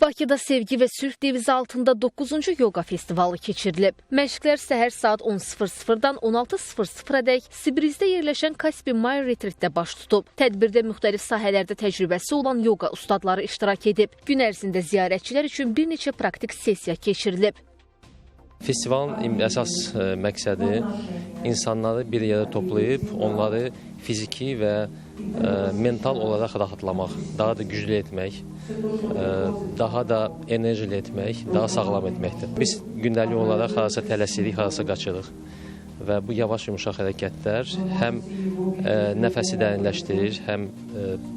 Bakıda Sevgi və Sülh devizi altında 9-cu yoga festivalı keçirilib. Məşqlər səhər saat 10:00-dan 16:00-ədək Sibrizdə yerləşən Kaspi Mayer Retreatdə baş tutub. Tədbirdə müxtəlif sahələrdə təcrübəsi olan yoga ustadları iştirak edib. Gün ərzində ziyarətçilər üçün bir neçə praktik sessiya keçirilib. Festivalın əsas məqsədi insanları bir yerə toplayıb, onları fiziki və mental olaraq rahatlamaq, daha da güclü etmək, daha da enerjili etmək, daha sağlam etməkdir. Biz gündəlik olaraq harasa tələsirik, harasa qaçırıq və bu yavaş yumuşaq hərəkətlər həm nəfəsi dərinləşdirir, həm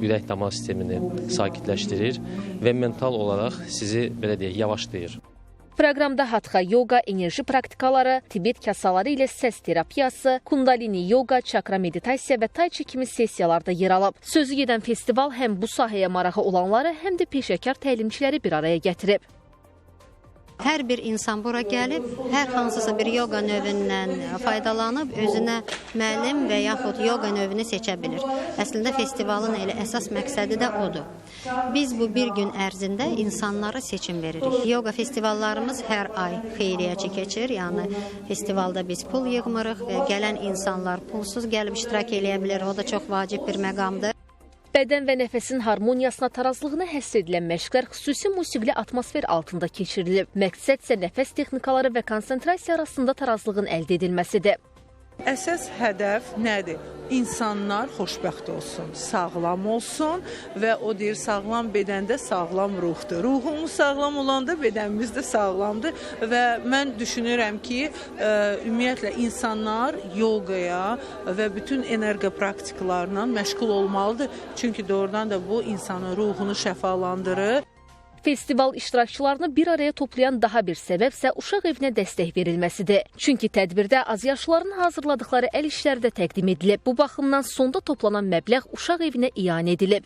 ürək damar sistemini sakitləşdirir və mental olaraq sizi belə deyək, yavaşlayır. Proqramda hatxa yoga, enerji praktikaları, Tibet kasaları ilə səs terapiyası, kundalini yoga, çakra meditasiya və tai chi kimi sessiyalarda yer alıb. Sözü gedən festival həm bu sahəyə marağı olanları, həm də peşəkar təlimçiləri bir araya gətirib. Hər bir insan bura gəlib, hər hansısa bir yoga növündən faydalanıb, özünə müəllim və yaxud yoga növünü seçə bilir. Əslində festivalın elə əsas məqsədi də odur. Biz bu bir gün ərzində insanlara seçim veririk. Yoga festivallarımız hər ay xeyriyyəçi keçir, yəni festivalda biz pul yığmırıq və gələn insanlar pulsuz gəlib iştirak eləyə bilər, o da çox vacib bir məqamdır. Bədən və nəfəsin harmoniyasına, tarazlığına həsr edilən məşqlər xüsusi musiqili atmosfer altında keçirilib. Məqsəd isə nəfəs texnikaları və konsentrasiya arasında tarazlığın əldə edilməsidir. Əsas hədəf nədir? İnsanlar xoşbəxt olsun, sağlam olsun və o deyir, sağlam bədəndə sağlam ruhdur. Ruhumuz sağlam olanda bədənimiz də sağlamdır və mən düşünürəm ki, ümumiyyətlə insanlar yoqaya və bütün enerji praktikalarla məşğul olmalıdır. Çünki doğrudan da bu insanın ruhunu şəfalandırır. Festival iştirakçılarını bir araya toplayan daha bir səbəb isə uşaq evinə dəstək verilməsidir. Çünki tədbirdə azyaşlıların hazırladıkları əl işləri də təqdim edilib. Bu baxımdan sonda toplanan məbləğ uşaq evinə ianə edilib.